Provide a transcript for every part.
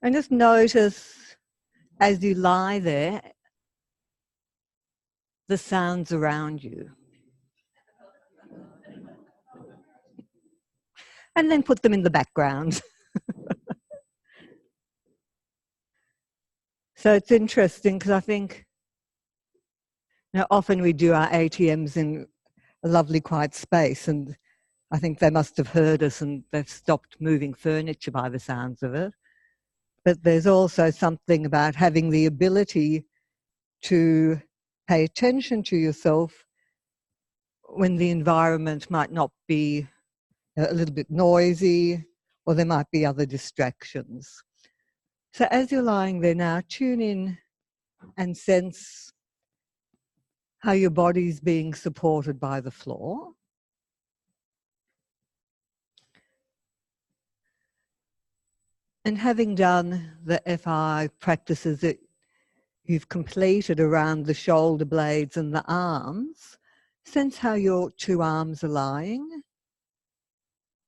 And just notice as you lie there, the sounds around you. And then put them in the background. So it's interesting because I think, you know, often we do our ATMs in a lovely quiet space, and I think they must have heard us and they've stopped moving furniture by the sounds of it. But there's also something about having the ability to pay attention to yourself when the environment might not be a little bit noisy, or there might be other distractions. So as you're lying there now, tune in and sense how your body's being supported by the floor. And having done the FI practices that you've completed around the shoulder blades and the arms, sense how your two arms are lying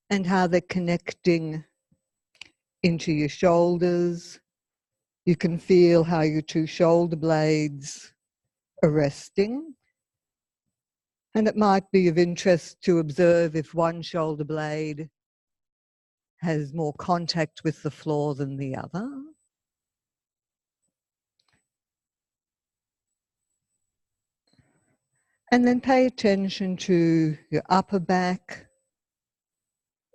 and how they're connecting into your shoulders. You can feel how your two shoulder blades are resting. And it might be of interest to observe if one shoulder blade has more contact with the floor than the other. And then pay attention to your upper back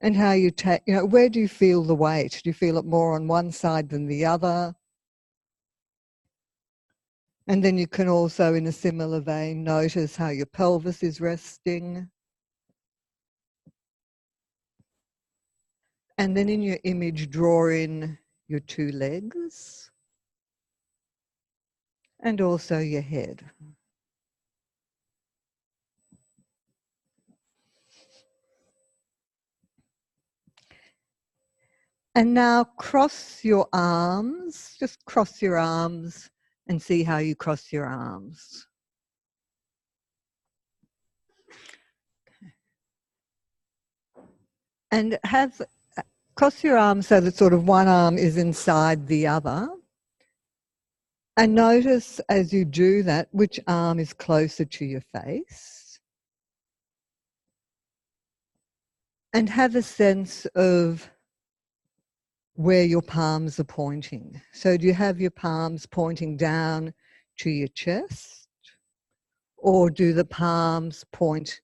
and how you take, you know, where do you feel the weight? Do you feel it more on one side than the other? And then you can also, in a similar vein, notice how your pelvis is resting. And then in your image, draw in your two legs and also your head. And now cross your arms, just cross your arms and see how you cross your arms. And cross your arms so that sort of one arm is inside the other. And notice as you do that, which arm is closer to your face. And have a sense of where your palms are pointing. So do you have your palms pointing down to your chest? Or do the palms point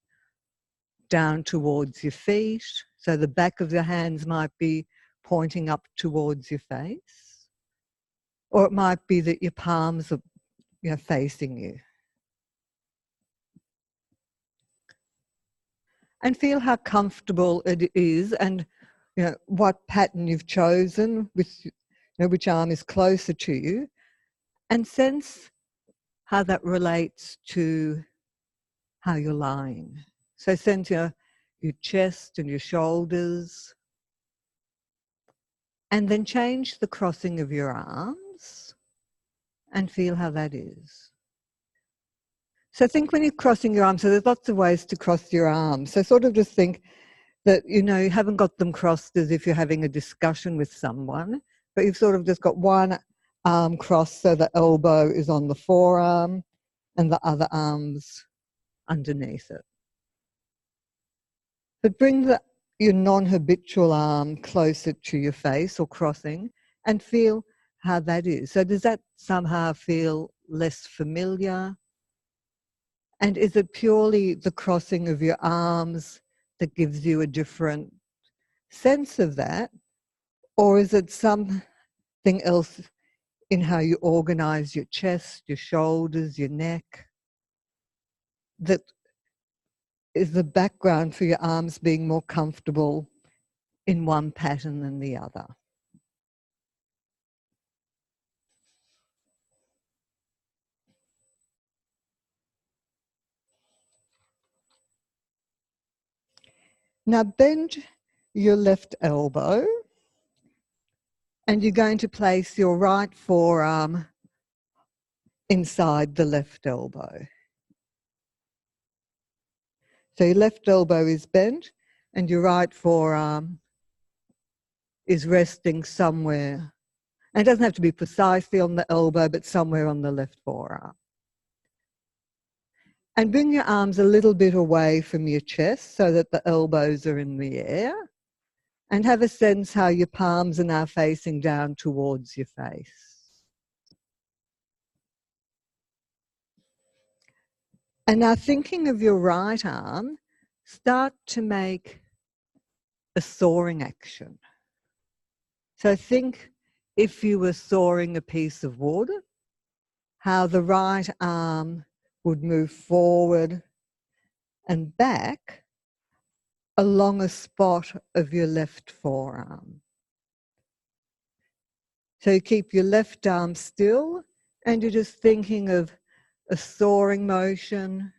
down towards your feet? So the back of your hands might be pointing up towards your face. Or it might be that your palms are, you know, facing you. And feel how comfortable it is, and you know what pattern you've chosen, with, you know, which arm is closer to you, and sense how that relates to how you're lying. So sense your chest and your shoulders, and then change the crossing of your arms and feel how that is. So think when you're crossing your arms, so there's lots of ways to cross your arms. So sort of just think that, you know, you haven't got them crossed as if you're having a discussion with someone, but you've sort of just got one arm crossed so the elbow is on the forearm and the other arm's underneath it. But bring your non-habitual arm closer to your face or crossing and feel how that is. So does that somehow feel less familiar? And is it purely the crossing of your arms that gives you a different sense of that? Or is it something else in how you organize your chest, your shoulders, your neck, that is the background for your arms being more comfortable in one pattern than the other? Now bend your left elbow and you're going to place your right forearm inside the left elbow. So your left elbow is bent and your right forearm is resting somewhere And it doesn't have to be precisely on the elbow, but somewhere on the left forearm. And bring your arms a little bit away from your chest so that the elbows are in the air. And have a sense how your palms are now facing down towards your face. And now thinking of your right arm, start to make a sawing action. So think if you were sawing a piece of wood, how the right arm would move forward and back along a spot of your left forearm. So you keep your left arm still and you're just thinking of a sawing motion,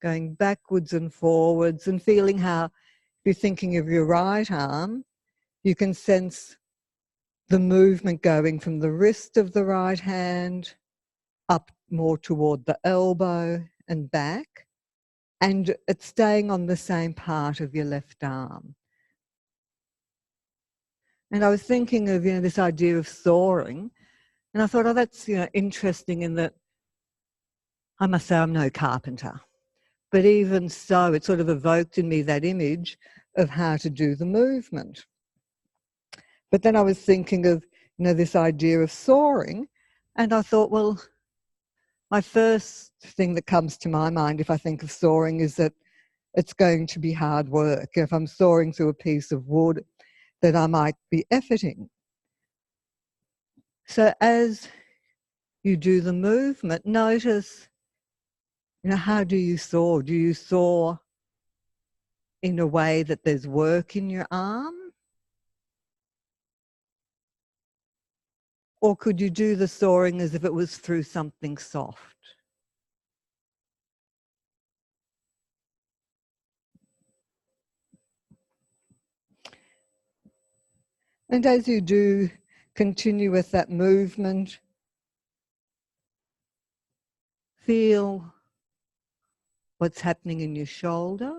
going backwards and forwards, and feeling how, if you're thinking of your right arm, you can sense the movement going from the wrist of the right hand up more toward the elbow and back, and it's staying on the same part of your left arm. And I was thinking of, this idea of soaring, and I thought, oh, that's, interesting in that I must say I'm no carpenter. But even so, it sort of evoked in me that image of how to do the movement. But then I was thinking of, this idea of soaring, and I thought, well, my first thing that comes to my mind if I think of soaring is that it's going to be hard work. If I'm soaring through a piece of wood, that I might be efforting. So as you do the movement, notice, how do you soar? Do you soar in a way that there's work in your arm? Or could you do the soaring as if it was through something soft? And as you do continue with that movement, feel what's happening in your shoulder.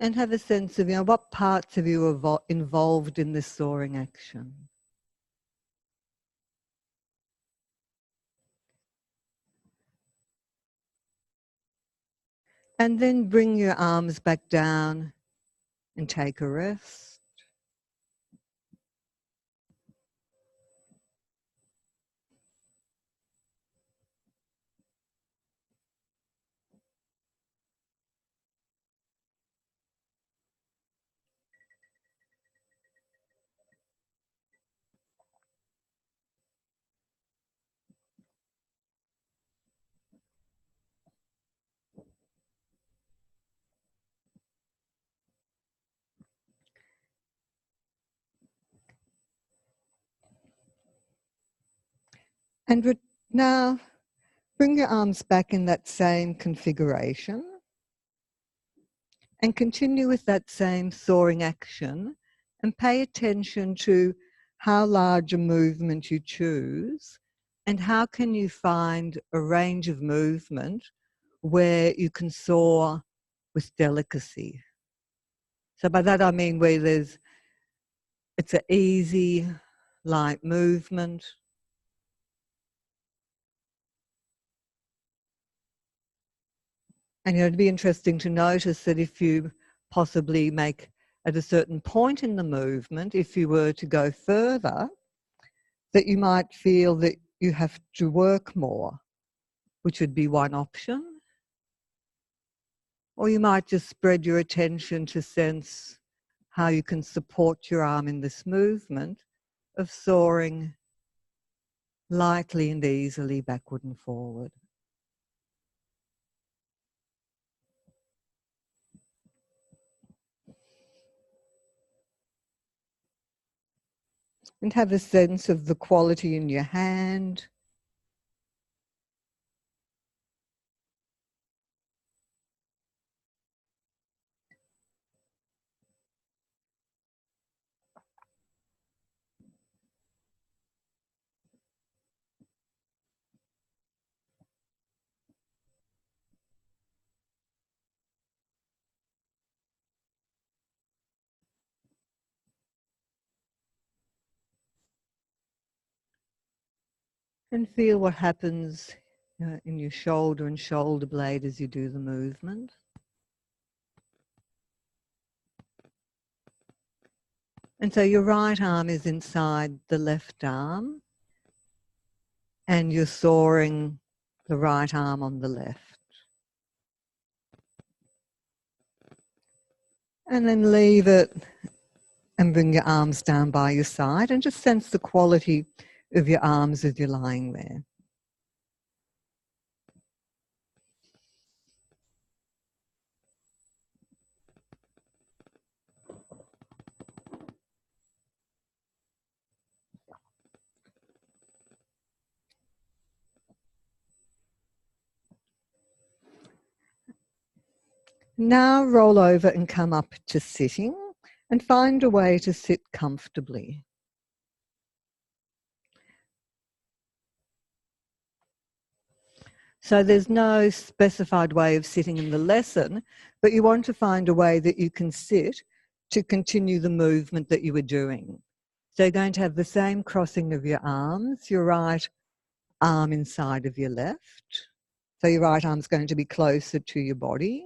And have a sense of, what parts of you are involved in this soaring action. And then bring your arms back down and take a rest. And now bring your arms back in that same configuration and continue with that same soaring action, and pay attention to how large a movement you choose and how can you find a range of movement where you can soar with delicacy. So by that I mean where it's an easy, light movement. And it'd be interesting to notice that if you possibly make at a certain point in the movement, if you were to go further, that you might feel that you have to work more, which would be one option. Or you might just spread your attention to sense how you can support your arm in this movement of soaring lightly and easily backward and forward. And have a sense of the quality in your hand. And feel what happens in your shoulder and shoulder blade as you do the movement. And so your right arm is inside the left arm, and you're soaring the right arm on the left. And then leave it and bring your arms down by your side and just sense the quality of your arms as you're lying there. Now roll over and come up to sitting and find a way to sit comfortably. So there's no specified way of sitting in the lesson, but you want to find a way that you can sit to continue the movement that you were doing. So you're going to have the same crossing of your arms, your right arm inside of your left. So your right arm's going to be closer to your body.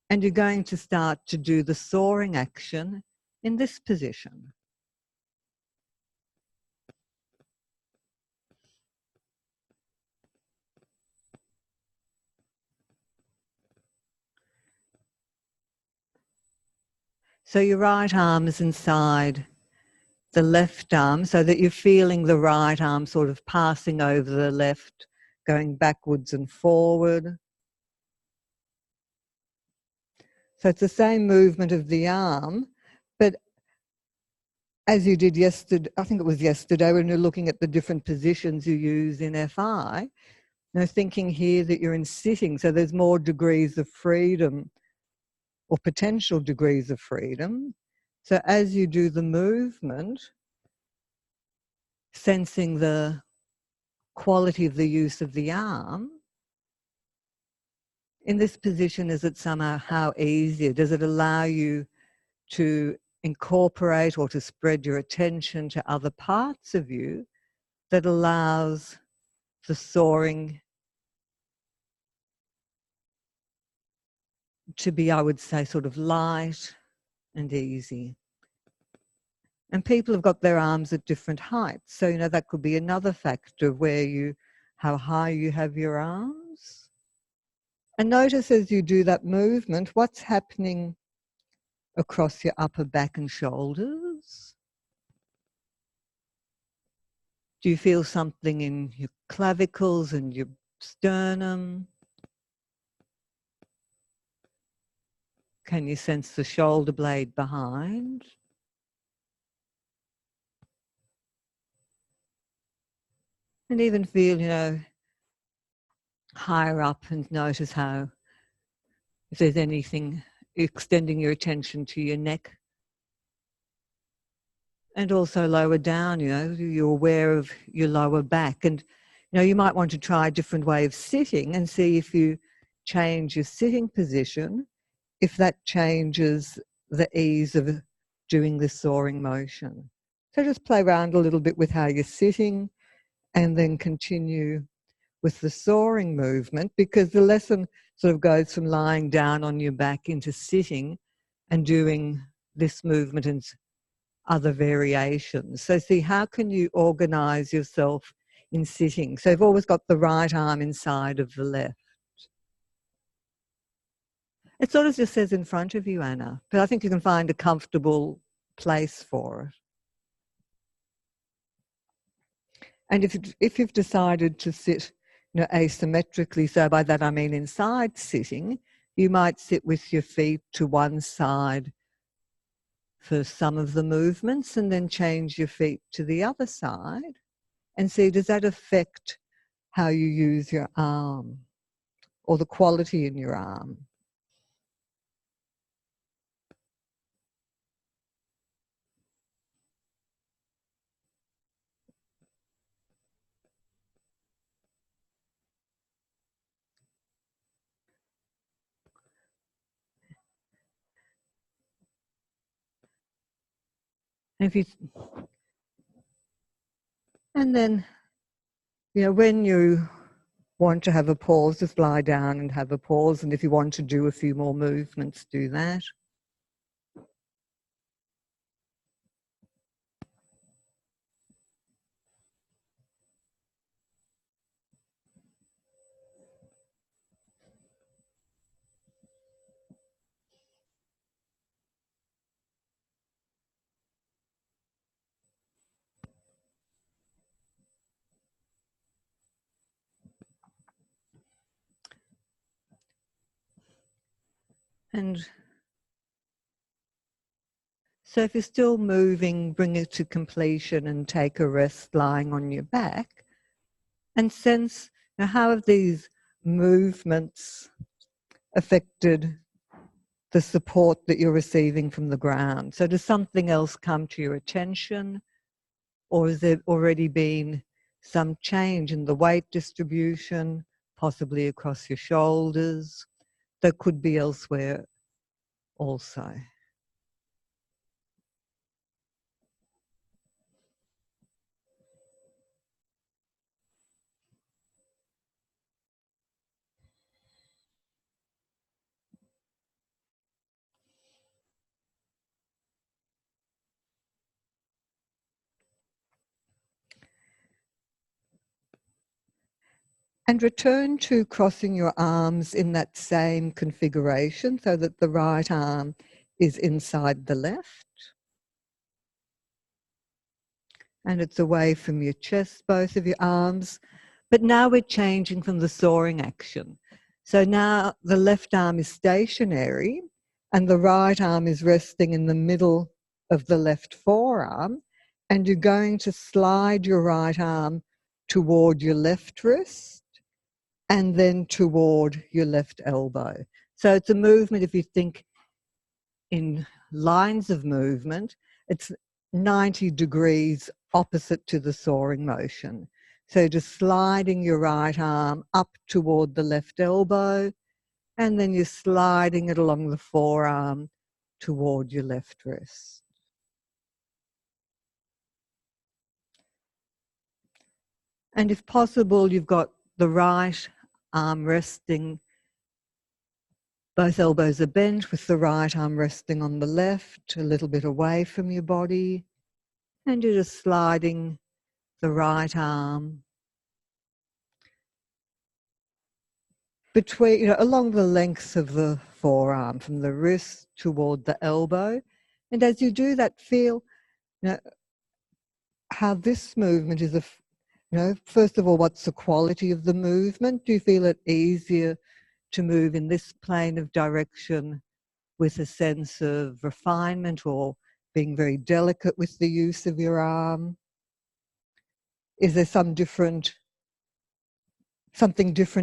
And you're going to start to do the soaring action in this position. So your right arm is inside the left arm so that you're feeling the right arm sort of passing over the left, going backwards and forward. So it's the same movement of the arm, but as you did yesterday, I think it was yesterday, when you're looking at the different positions you use in FI, thinking here that you're in sitting, so there's more degrees of freedom or potential degrees of freedom. So as you do the movement, sensing the quality of the use of the arm, in this position, is it somehow easier? Does it allow you to incorporate or to spread your attention to other parts of you that allows the soaring to be, I would say, sort of light and easy? And people have got their arms at different heights. So, that could be another factor of how high you have your arms. And notice as you do that movement, what's happening across your upper back and shoulders. Do you feel something in your clavicles and your sternum? Can you sense the shoulder blade behind? And even feel, higher up, and notice how, if there's anything, extending your attention to your neck. And also lower down, you're aware of your lower back. And, you might want to try a different way of sitting and see if you change your sitting position, if that changes the ease of doing the soaring motion. So just play around a little bit with how you're sitting and then continue with the soaring movement, because the lesson sort of goes from lying down on your back into sitting and doing this movement and other variations. So see, how can you organize yourself in sitting? So you've always got the right arm inside of the left. It sort of just says in front of you, Anna, but I think you can find a comfortable place for it. And if you've decided to sit asymmetrically, so by that I mean inside sitting, you might sit with your feet to one side for some of the movements and then change your feet to the other side and see, does that affect how you use your arm or the quality in your arm? And then When you want to have a pause, just lie down and have a pause. And if you want to do a few more movements, do that. And so if you're still moving, bring it to completion and take a rest lying on your back. And sense, how have these movements affected the support that you're receiving from the ground? So does something else come to your attention? Or has there already been some change in the weight distribution, possibly across your shoulders, that could be elsewhere also? And return to crossing your arms in that same configuration so that the right arm is inside the left. And it's away from your chest, both of your arms. But now we're changing from the soaring action. So now the left arm is stationary and the right arm is resting in the middle of the left forearm. And you're going to slide your right arm toward your left wrist and then toward your left elbow. So it's a movement, if you think in lines of movement, it's 90 degrees opposite to the soaring motion. So just sliding your right arm up toward the left elbow, and then you're sliding it along the forearm toward your left wrist. And if possible, you've got the right arm resting, both elbows are bent with the right arm resting on the left, a little bit away from your body, and you're just sliding the right arm between, along the lengths of the forearm, from the wrist toward the elbow. And as you do that, feel, how this movement is first of all, what's the quality of the movement? Do you feel it easier to move in this plane of direction with a sense of refinement or being very delicate with the use of your arm? Is there something different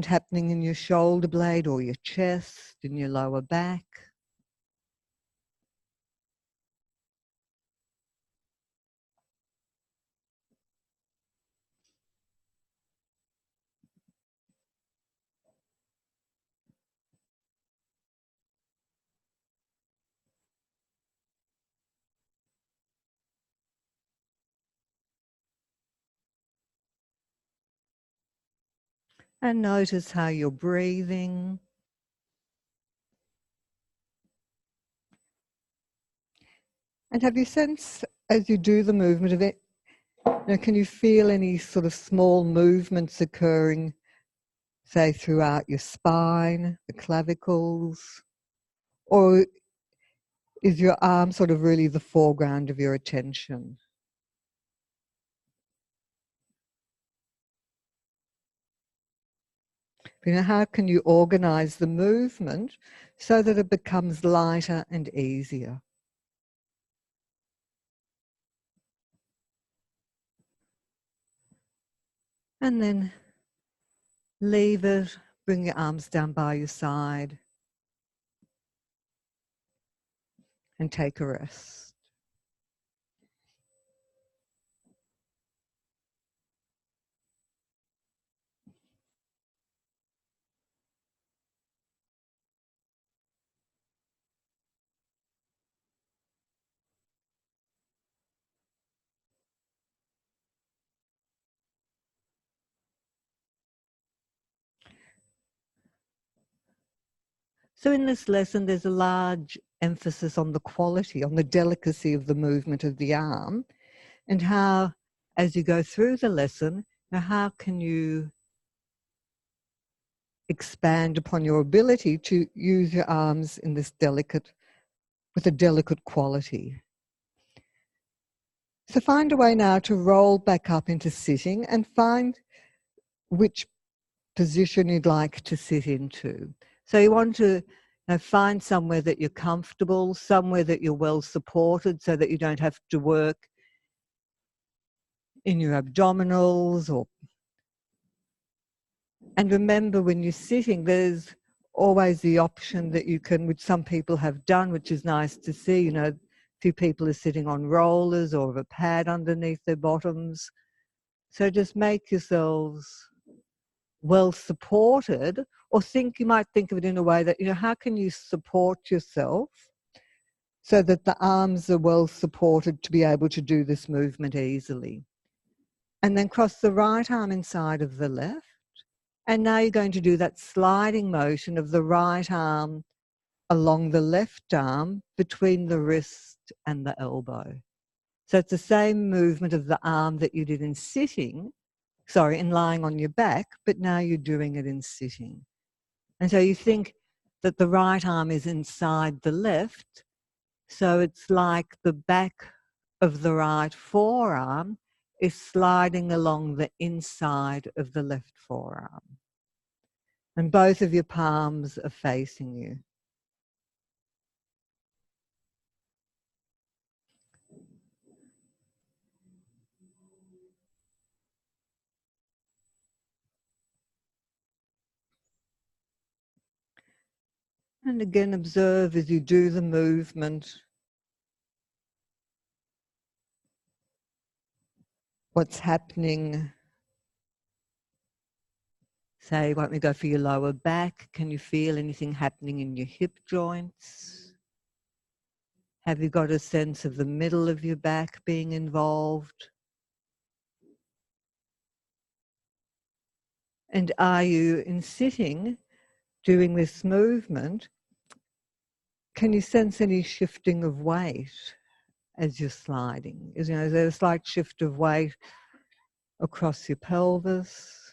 happening in your shoulder blade or your chest, in your lower back? And notice how you're breathing. And have you sensed, as you do the movement of it, can you feel any sort of small movements occurring, say, throughout your spine, the clavicles? Or is your arm sort of really the foreground of your attention? How can you organize the movement so that it becomes lighter and easier? And then leave it, bring your arms down by your side and take a rest. So in this lesson, there's a large emphasis on the quality, on the delicacy of the movement of the arm, and how, as you go through the lesson, how can you expand upon your ability to use your arms in this with a delicate quality. So find a way now to roll back up into sitting and find which position you'd like to sit into. So you want to find somewhere that you're comfortable, somewhere that you're well supported so that you don't have to work in your abdominals. And remember, when you're sitting, there's always the option that you can, which some people have done, which is nice to see, a few people are sitting on rollers or a pad underneath their bottoms. So just make yourselves well supported, or you might think of it in a way that, how can you support yourself so that the arms are well supported to be able to do this movement easily. And then cross the right arm inside of the left. And now you're going to do that sliding motion of the right arm along the left arm between the wrist and the elbow. So it's the same movement of the arm that you did in in lying on your back, but now you're doing it in sitting. And so you think that the right arm is inside the left, so it's like the back of the right forearm is sliding along the inside of the left forearm. And both of your palms are facing you. And again, observe as you do the movement, what's happening. Say, why don't we go for your lower back? Can you feel anything happening in your hip joints? Have you got a sense of the middle of your back being involved? And are you, in sitting, doing this movement, can you sense any shifting of weight as you're sliding? Is there a slight shift of weight across your pelvis?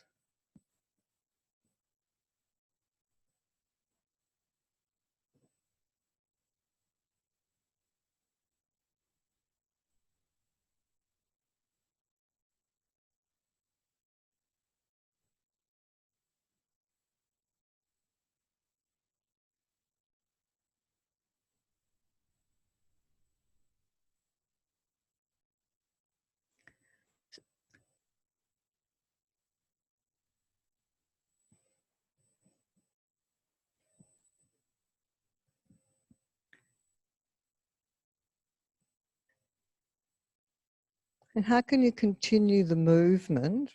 And how can you continue the movement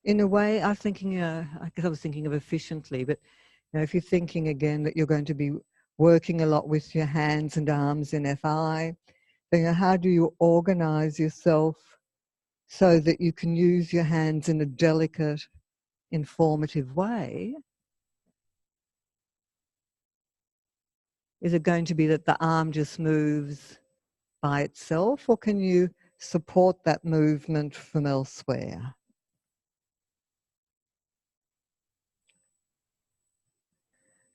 in a way, I guess I was thinking of efficiently, but if you're thinking again that you're going to be working a lot with your hands and arms in FI, then how do you organize yourself so that you can use your hands in a delicate, informative way? Is it going to be that the arm just moves by itself, or can you support that movement from elsewhere?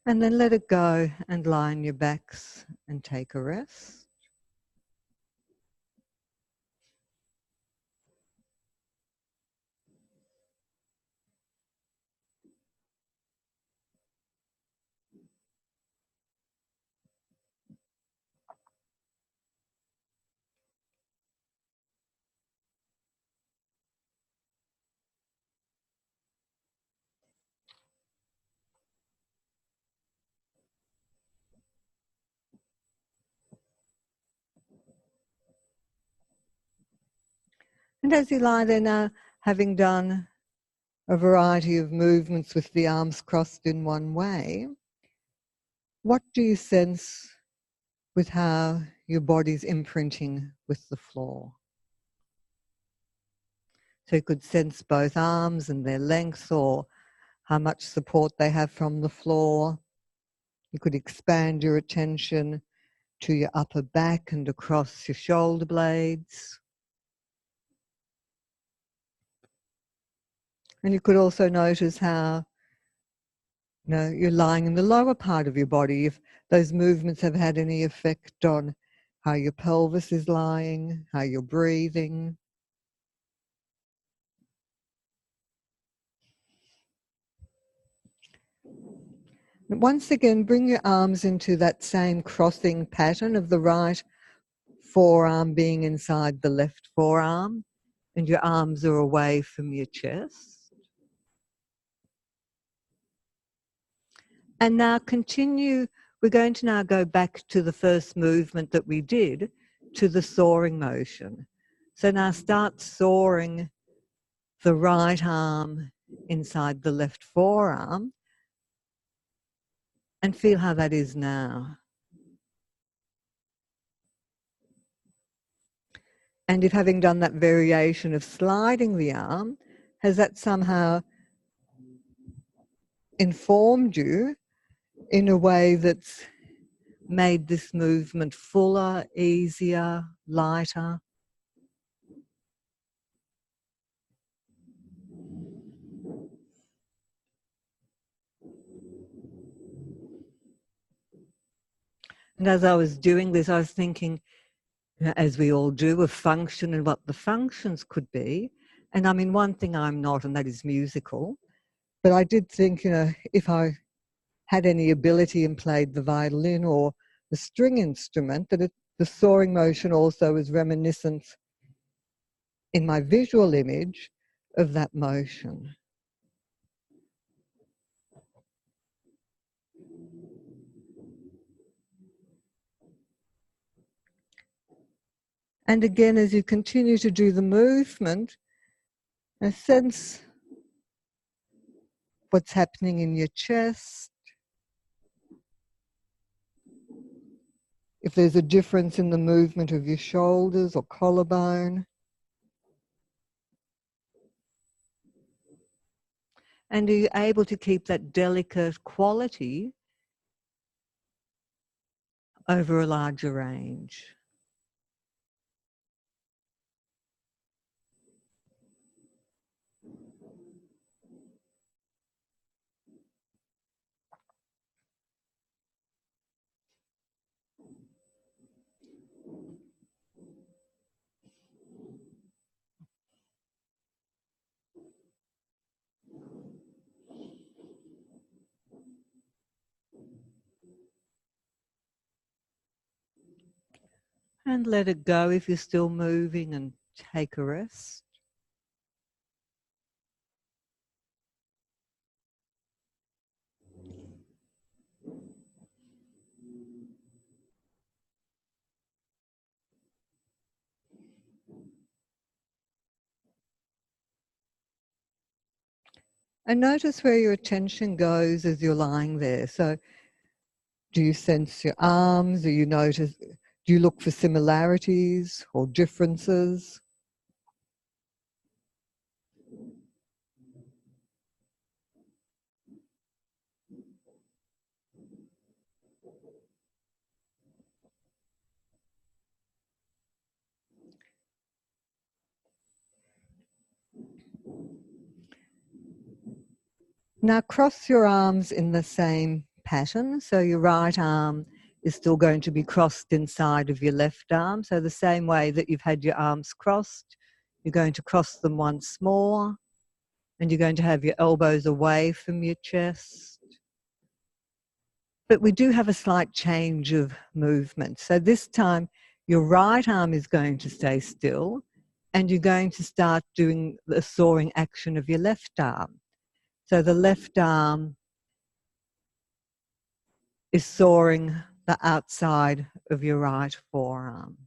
And then let it go and lie on your backs and take a rest. And as you lie there now, having done a variety of movements with the arms crossed in one way, what do you sense with how your body's imprinting with the floor? So you could sense both arms and their length, or how much support they have from the floor. You could expand your attention to your upper back and across your shoulder blades. And you could also notice how you're lying in the lower part of your body, if those movements have had any effect on how your pelvis is lying, how you're breathing. Once again, bring your arms into that same crossing pattern of the right forearm being inside the left forearm, and your arms are away from your chest. And now continue, we're going to now go back to the first movement that we did, to the soaring motion. So now start soaring the right arm inside the left forearm and feel how that is now. And if having done that variation of sliding the arm, has that somehow informed you in a way that's made this movement fuller, easier, lighter? And as I was doing this, I was thinking, as we all do, of function and what the functions could be. And I mean, one thing I'm not, and that is musical. But I did think, if I had any ability and played the violin or the string instrument, that the soaring motion also is reminiscent in my visual image of that motion. And again, as you continue to do the movement, sense what's happening in your chest. If there's a difference in the movement of your shoulders or collarbone. And are you able to keep that delicate quality over a larger range? And let it go if you're still moving, and take a rest. And notice where your attention goes as you're lying there. So do you sense your arms? Do you look for similarities or differences? Now cross your arms in the same pattern. So your right arm is still going to be crossed inside of your left arm. So the same way that you've had your arms crossed, you're going to cross them once more, and you're going to have your elbows away from your chest. But we do have a slight change of movement. So this time your right arm is going to stay still, and you're going to start doing the soaring action of your left arm. So the left arm is soaring the outside of your right forearm.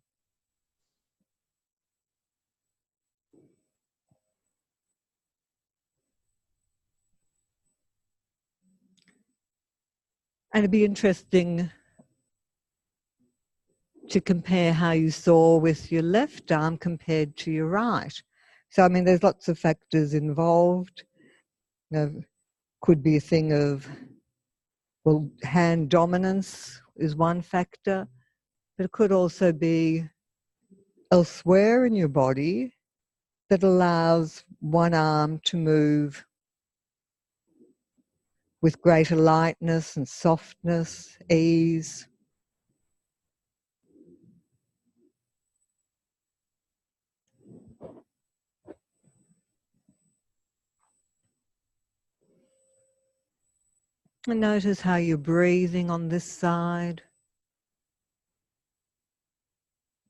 And it'd be interesting to compare how you soar with your left arm compared to your right. So, I mean, there's lots of factors involved. Could be a thing of well, hand dominance is one factor, but it could also be elsewhere in your body that allows one arm to move with greater lightness and softness, ease. And notice how you're breathing on this side.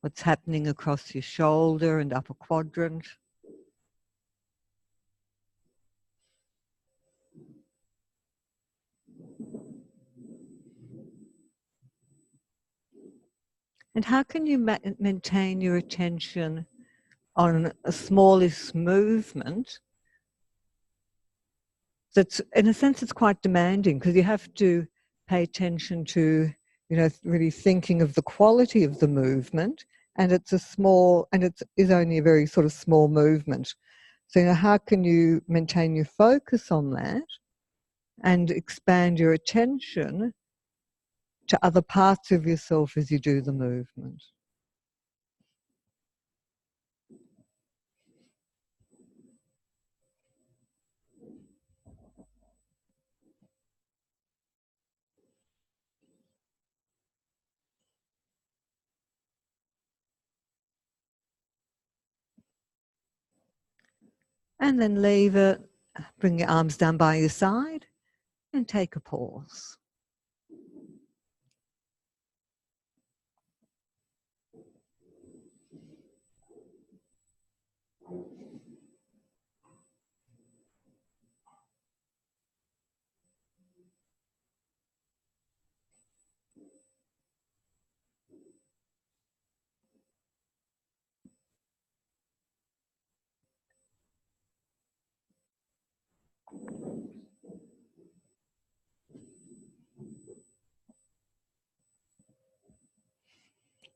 What's happening across your shoulder and upper quadrant. And how can you maintain your attention on a smallest movement that's, in a sense, it's quite demanding, because you have to pay attention to, you know, really thinking of the quality of the movement, and it's a small, and it is only a very sort of small movement. So, you know, how can you maintain your focus on that and expand your attention to other parts of yourself as you do the movement? And then leave it, bring your arms down by your side and take a pause.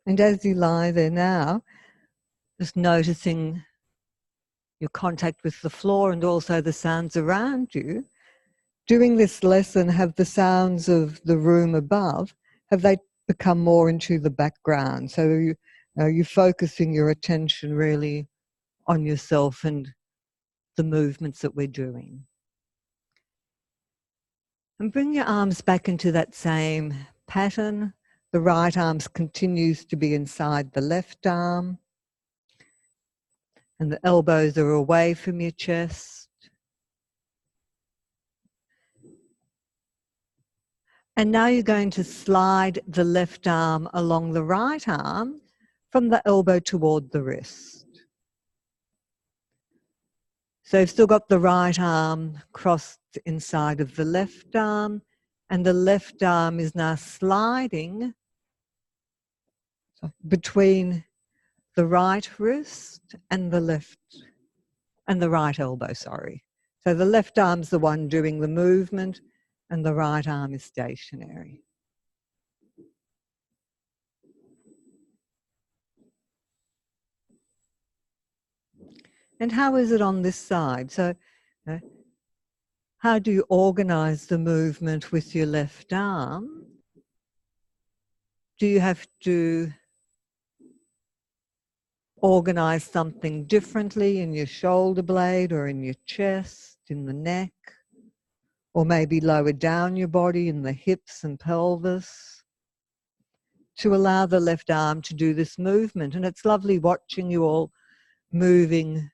And as you lie there now, just noticing your contact with the floor and also the sounds around you. During this lesson, have the sounds of the room above, have they become more into the background? So you're focusing your attention really on yourself and the movements that we're doing. And bring your arms back into that same pattern. The right arm continues to be inside the left arm, and the elbows are away from your chest. And now you're going to slide the left arm along the right arm from the elbow toward the wrist. So you've still got the right arm crossed inside of the left arm, and the left arm is now sliding between the right wrist and the left, and the right elbow, sorry. So the left arm's the one doing the movement, and the right arm is stationary. And how is it on this side? So how do you organize the movement with your left arm? Do you have to organize something differently in your shoulder blade or in your chest, in the neck, or maybe lower down your body in the hips and pelvis to allow the left arm to do this movement? And it's lovely watching you all moving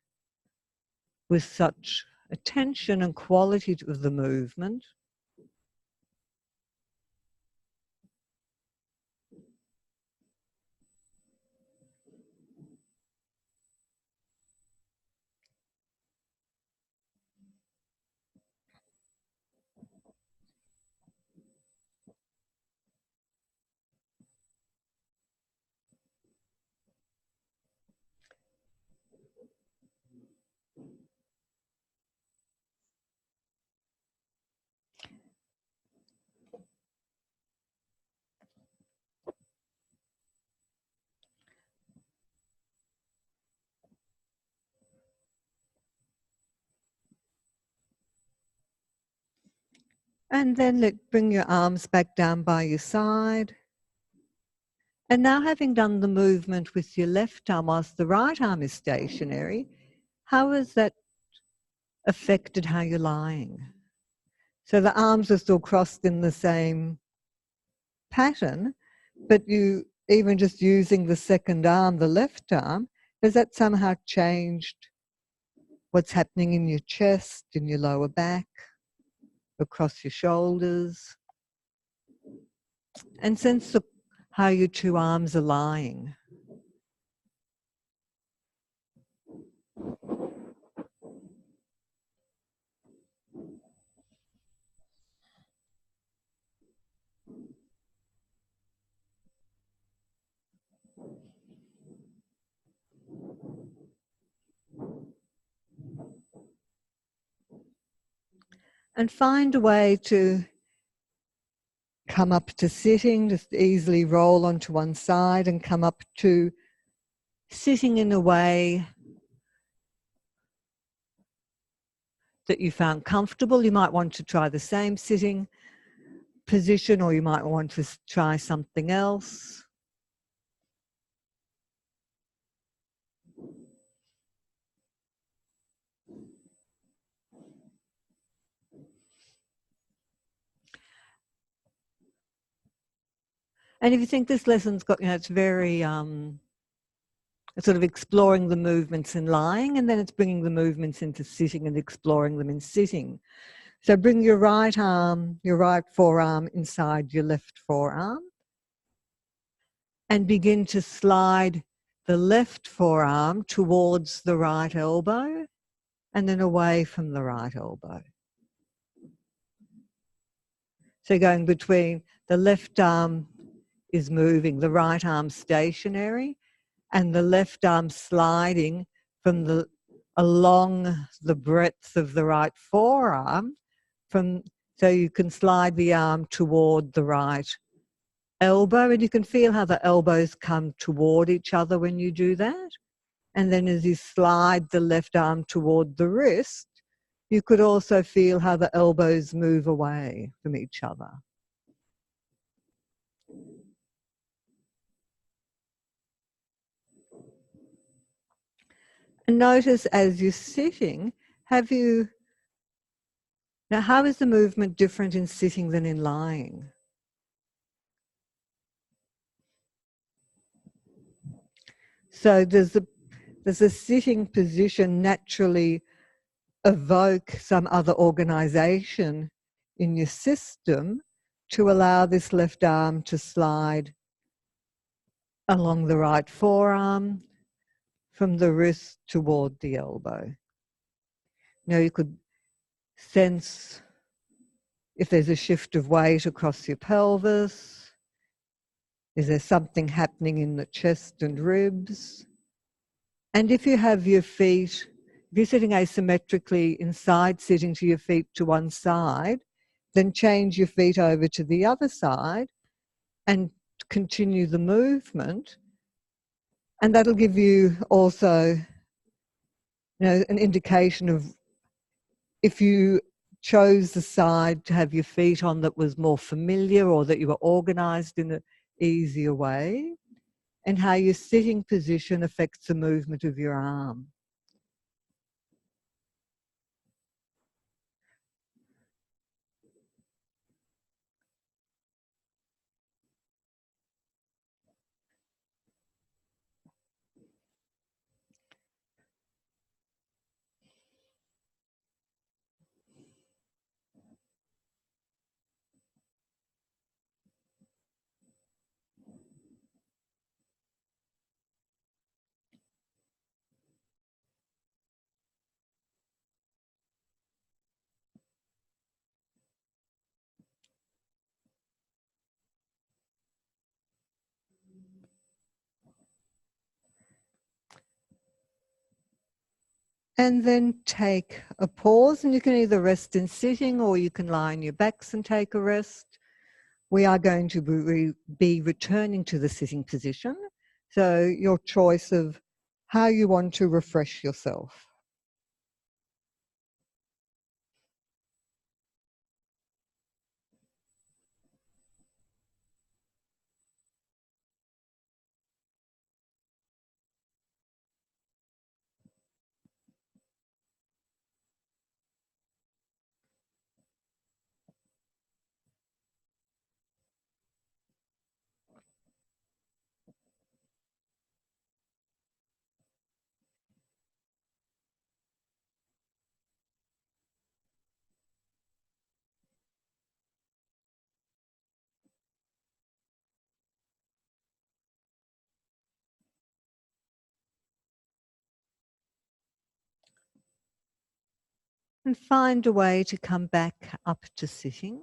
with such attention and quality of the movement. And then bring your arms back down by your side. And now, having done the movement with your left arm whilst the right arm is stationary, how has that affected how you're lying? So the arms are still crossed in the same pattern, but you, even just using the second arm, the left arm, has that somehow changed what's happening in your chest, in your lower back, across your shoulders? And sense how your two arms are lying. And find a way to come up to sitting, just easily roll onto one side and come up to sitting in a way that you found comfortable. You might want to try the same sitting position, or you might want to try something else. And if you think this lesson's got, it's very sort of exploring the movements in lying, and then it's bringing the movements into sitting and exploring them in sitting. So bring your right arm, your right forearm inside your left forearm, and begin to slide the left forearm towards the right elbow and then away from the right elbow. So going between, the left arm is moving, the right arm stationary, and the left arm sliding from along the breadth of the right forearm, so you can slide the arm toward the right elbow, and you can feel how the elbows come toward each other when you do that. And then as you slide the left arm toward the wrist, you could also feel how the elbows move away from each other. And notice as you're sitting, now how is the movement different in sitting than in lying? So does a sitting position naturally evoke some other organization in your system to allow this left arm to slide along the right forearm from the wrist toward the elbow? Now you could sense if there's a shift of weight across your pelvis. Is there something happening in the chest and ribs? And if you have your feet, if you're sitting asymmetrically inside, sitting to your feet to one side, then change your feet over to the other side and continue the movement. And that'll give you also, an indication of if you chose the side to have your feet on that was more familiar, or that you were organized in an easier way, and how your sitting position affects the movement of your arm. And then take a pause, and you can either rest in sitting or you can lie on your backs and take a rest. We are going to be returning to the sitting position, so your choice of how you want to refresh yourself. And find a way to come back up to sitting.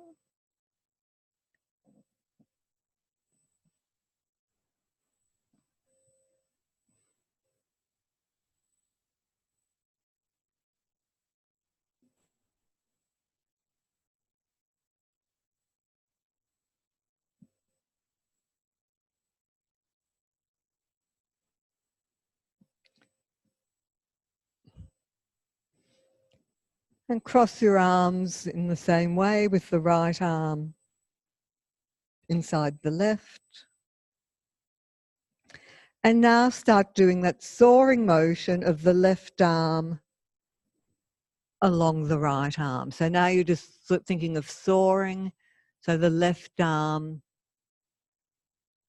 And cross your arms in the same way with the right arm inside the left. And now start doing that soaring motion of the left arm along the right arm. So now you're just thinking of soaring. So the left arm,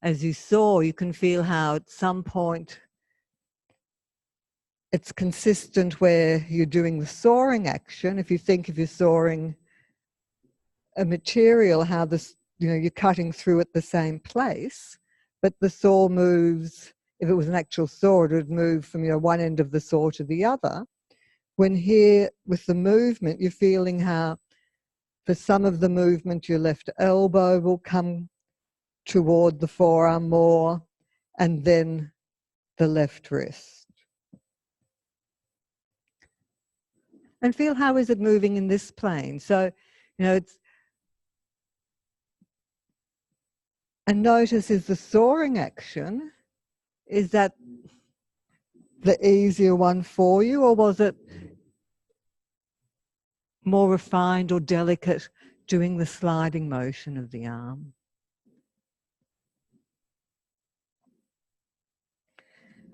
as you soar, you can feel how at some point it's consistent where you're doing the soaring action. If you think if you're soaring a material, how this, you're cutting through at the same place, but the saw moves, if it was an actual saw, it would move from one end of the saw to the other. When here, with the movement, you're feeling how for some of the movement, your left elbow will come toward the forearm more, and then the left wrist. And feel how is it moving in this plane. So, it's, and notice is the soaring action, is that the easier one for you, or was it more refined or delicate doing the sliding motion of the arm?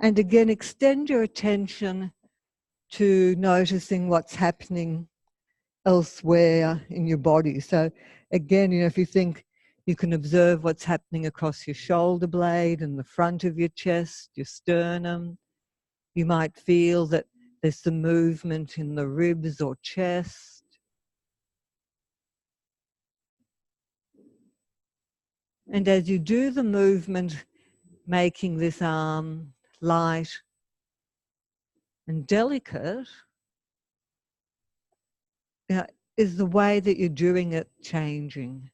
And again, extend your attention to noticing what's happening elsewhere in your body. So again, if you think you can observe what's happening across your shoulder blade and the front of your chest, your sternum. You might feel that there's some movement in the ribs or chest. And as you do the movement, making this arm light and delicate, is the way that you're doing it changing?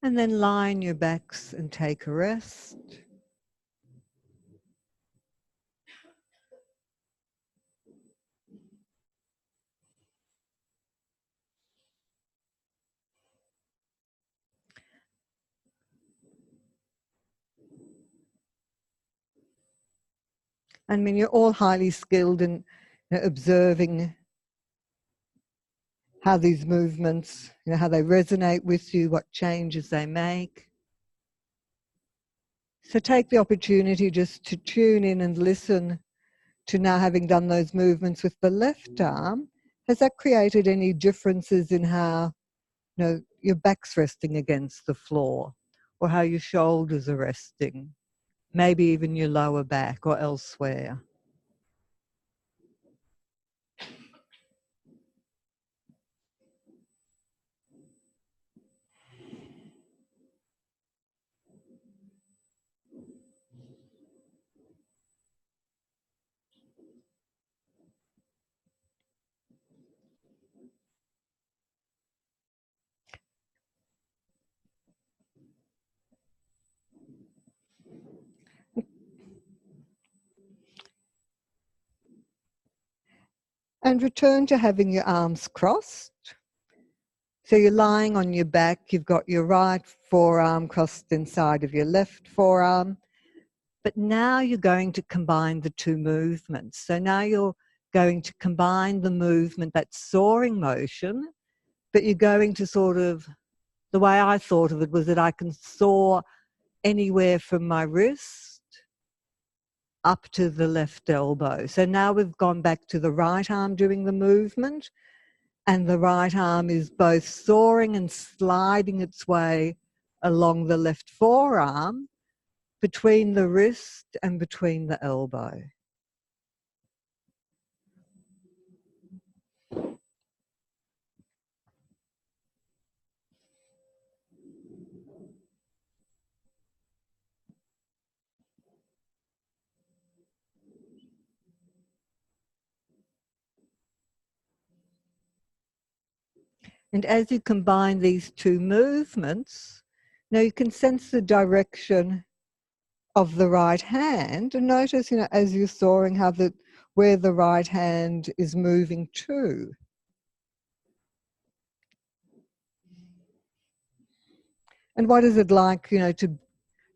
And then lie on your backs and take a rest. I mean, you're all highly skilled in observing how these movements, how they resonate with you, what changes they make. So take the opportunity just to tune in and listen to now having done those movements with the left arm. Has that created any differences in how your back's resting against the floor, or how your shoulders are resting, maybe even your lower back or elsewhere? And return to having your arms crossed. So you're lying on your back, you've got your right forearm crossed inside of your left forearm, but now you're going to combine the two movements. So now you're going to combine the movement, that soaring motion, but you're going to sort of, the way I thought of it was that I can soar anywhere from my wrist up to the left elbow. So now we've gone back to the right arm doing the movement, and the right arm is both soaring and sliding its way along the left forearm between the wrist and between the elbow. And as you combine these two movements, now you can sense the direction of the right hand, and notice, as you're soaring, how where the right hand is moving to. And what is it like, to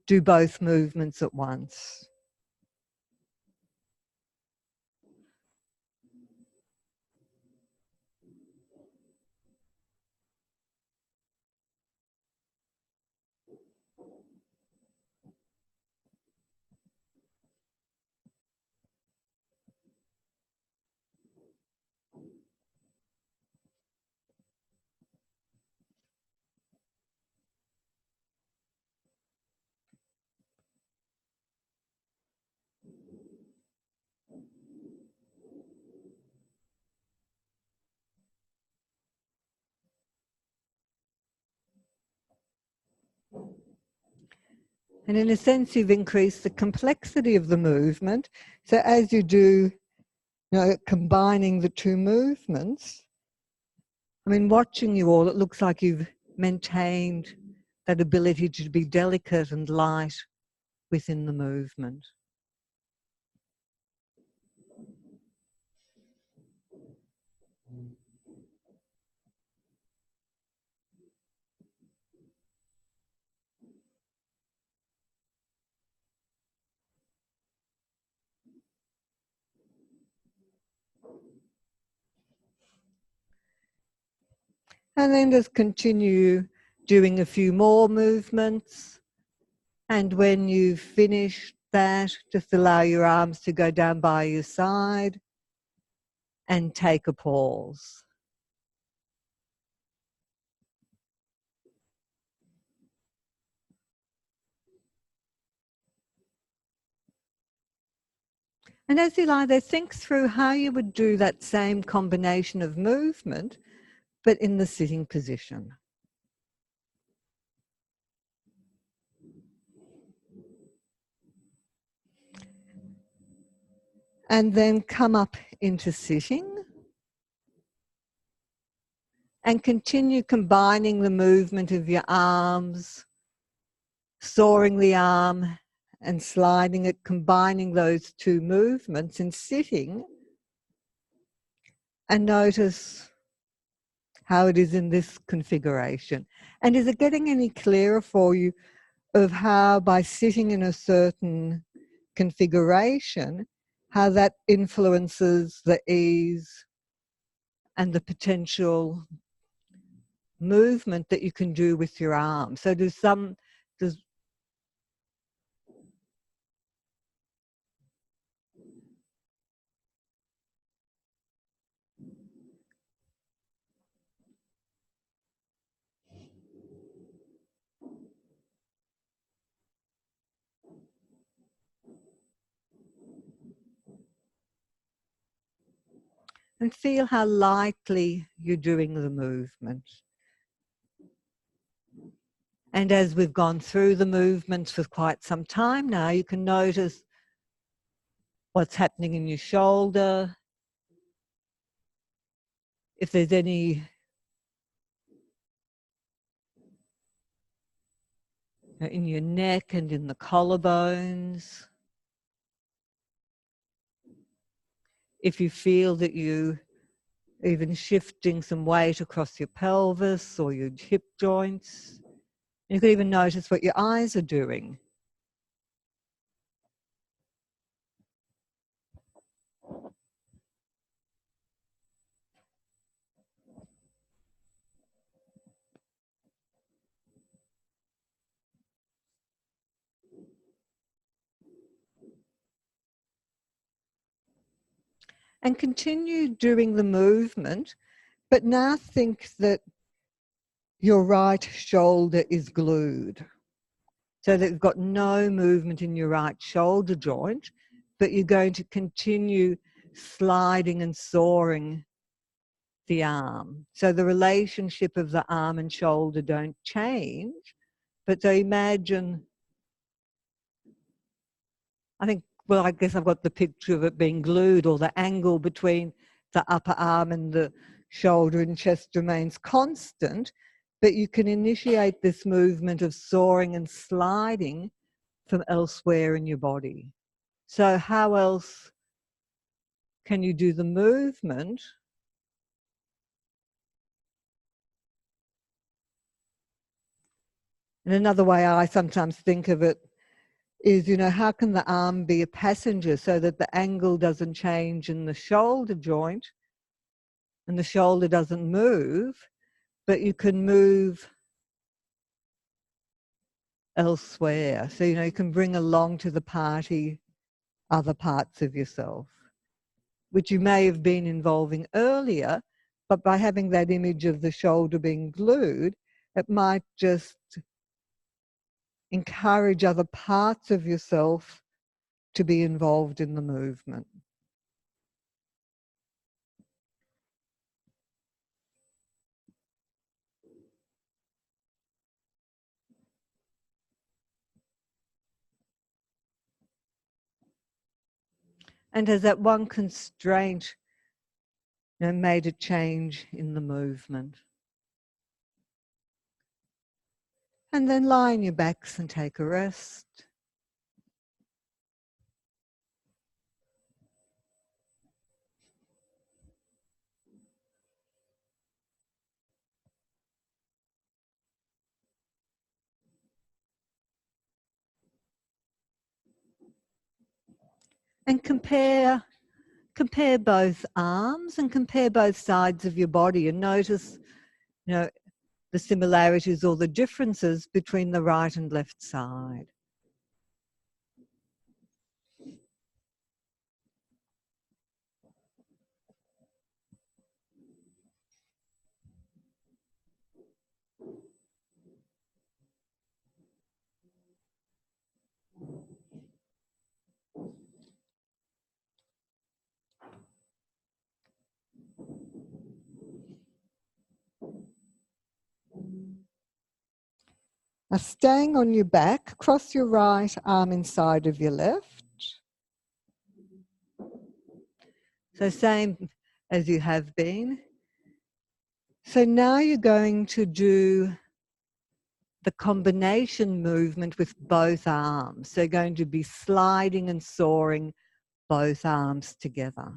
do both movements at once? And in a sense, you've increased the complexity of the movement. So as you do, combining the two movements, I mean, watching you all, it looks like you've maintained that ability to be delicate and light within the movement. And then just continue doing a few more movements. And when you've finished that, just allow your arms to go down by your side and take a pause. And as you lie there, think through how you would do that same combination of movement, but in the sitting position. And then come up into sitting and continue combining the movement of your arms, soaring the arm and sliding it, combining those two movements in sitting, and notice how it is in this configuration. And is it getting any clearer for you of how, by sitting in a certain configuration, how that influences the ease and the potential movement that you can do with your arms? So does and feel how lightly you're doing the movement. And as we've gone through the movements for quite some time now, you can notice what's happening in your shoulder, if there's any in your neck and in the collarbones. If you feel that you even shifting some weight across your pelvis or your hip joints. You can even notice what your eyes are doing. And continue doing the movement, but now think that your right shoulder is glued. So that you've got no movement in your right shoulder joint, but you're going to continue sliding and soaring the arm. So the relationship of the arm and shoulder don't change, but so imagine, I guess I've got the picture of it being glued, or the angle between the upper arm and the shoulder and chest remains constant, but you can initiate this movement of soaring and sliding from elsewhere in your body. So how else can you do the movement? And another way I sometimes think of it is, how can the arm be a passenger so that the angle doesn't change in the shoulder joint and the shoulder doesn't move, but you can move elsewhere. So, you can bring along to the party other parts of yourself, which you may have been involving earlier, but by having that image of the shoulder being glued, it might just encourage other parts of yourself to be involved in the movement. And has that one constraint made a change in the movement? And then lie on your backs and take a rest. And compare both arms and compare both sides of your body, and notice, the similarities or the differences between the right and left side. Now, staying on your back, cross your right arm inside of your left. So same as you have been. So now you're going to do the combination movement with both arms. So you're going to be sliding and soaring both arms together.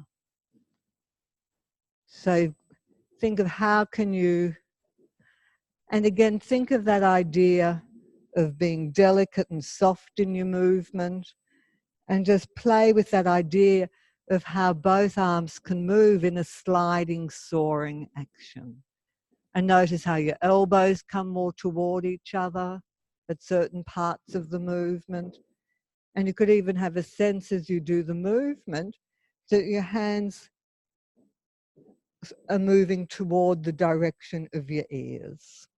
So think of how can you, and again, think of that idea of being delicate and soft in your movement, and just play with that idea of how both arms can move in a sliding, soaring action. And notice how your elbows come more toward each other at certain parts of the movement. And you could even have a sense as you do the movement that your hands are moving toward the direction of your ears.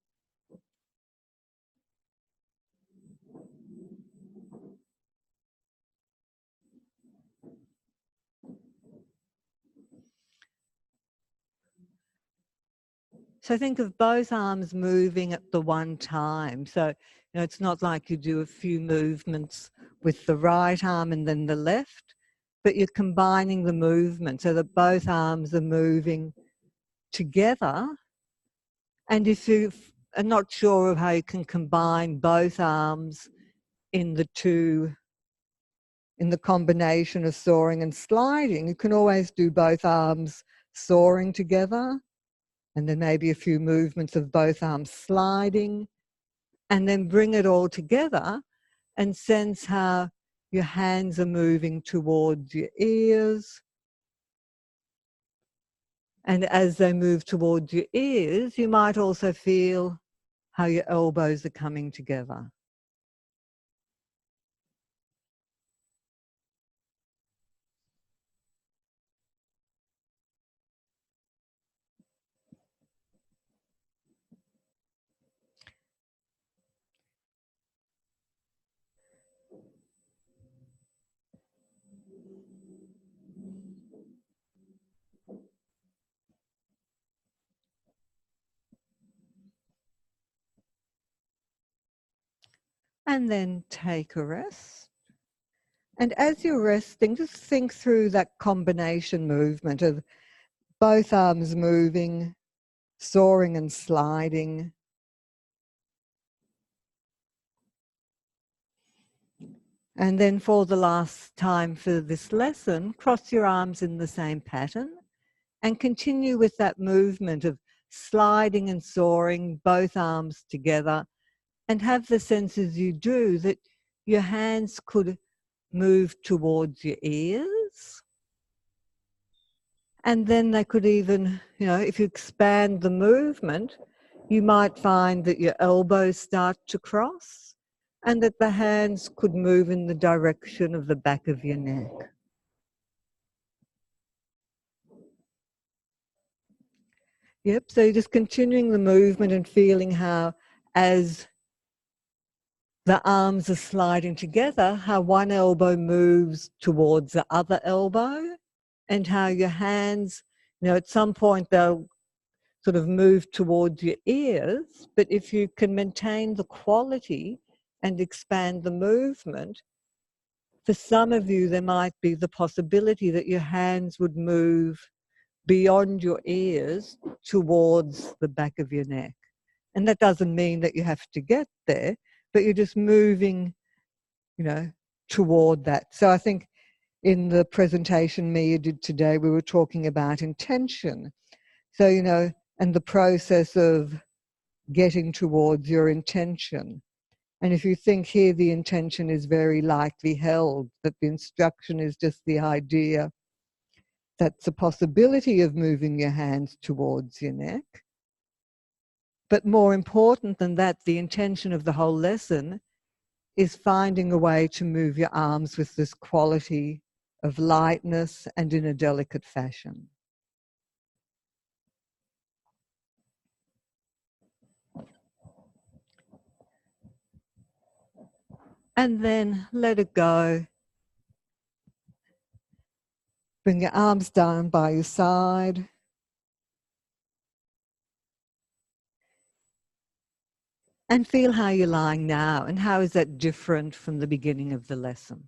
So think of both arms moving at the one time. So, it's not like you do a few movements with the right arm and then the left, but you're combining the movement so that both arms are moving together. And if you are not sure of how you can combine both arms in the combination of soaring and sliding, you can always do both arms soaring together, and then maybe a few movements of both arms sliding, and then bring it all together and sense how your hands are moving towards your ears. And as they move towards your ears, you might also feel how your elbows are coming together. And then take a rest. And as you're resting, just think through that combination movement of both arms moving, soaring and sliding. And then for the last time for this lesson, cross your arms in the same pattern and continue with that movement of sliding and soaring, both arms together, and have the sense as you do that your hands could move towards your ears. And then they could even, if you expand the movement, you might find that your elbows start to cross and that the hands could move in the direction of the back of your neck. Yep, so just continuing the movement and feeling how as the arms are sliding together, how one elbow moves towards the other elbow and how your hands, at some point they'll sort of move towards your ears, but if you can maintain the quality and expand the movement, for some of you there might be the possibility that your hands would move beyond your ears towards the back of your neck. And that doesn't mean that you have to get there, but you're just moving, toward that. So I think in the presentation Mia did today, we were talking about intention. So, and the process of getting towards your intention. And if you think here the intention is very lightly held, that the instruction is just the idea that's a possibility of moving your hands towards your neck. But more important than that, the intention of the whole lesson is finding a way to move your arms with this quality of lightness and in a delicate fashion. And then let it go. Bring your arms down by your side. And feel how you're lying now and how is that different from the beginning of the lesson.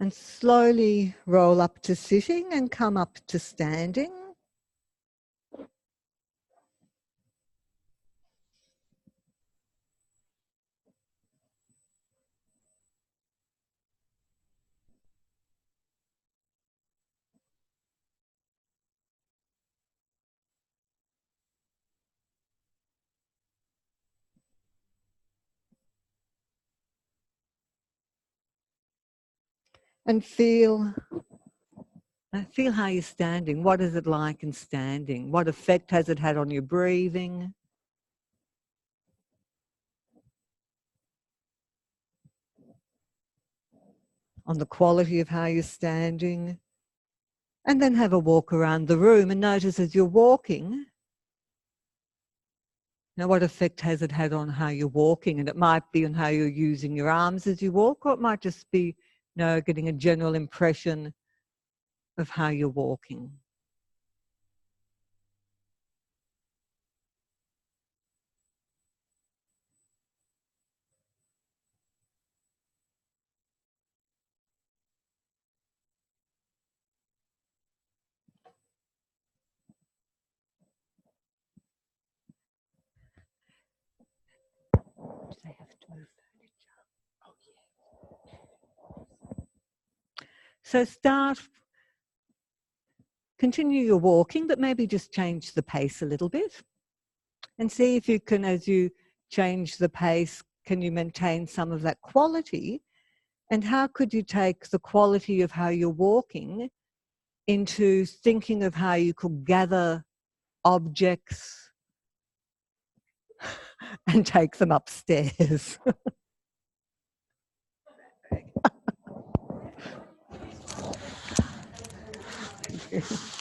And slowly roll up to sitting and come up to standing. And feel how you're standing. What is it like in standing? What effect has it had on your breathing? On the quality of how you're standing? And then have a walk around the room and notice as you're walking, what effect has it had on how you're walking? And it might be on how you're using your arms as you walk, or it might just be, getting a general impression of how you're walking. Do they have to move furniture? Oh, yeah. So continue your walking, but maybe just change the pace a little bit. And see if you can, as you change the pace, can you maintain some of that quality? And how could you take the quality of how you're walking into thinking of how you could gather objects and take them upstairs? Thank you.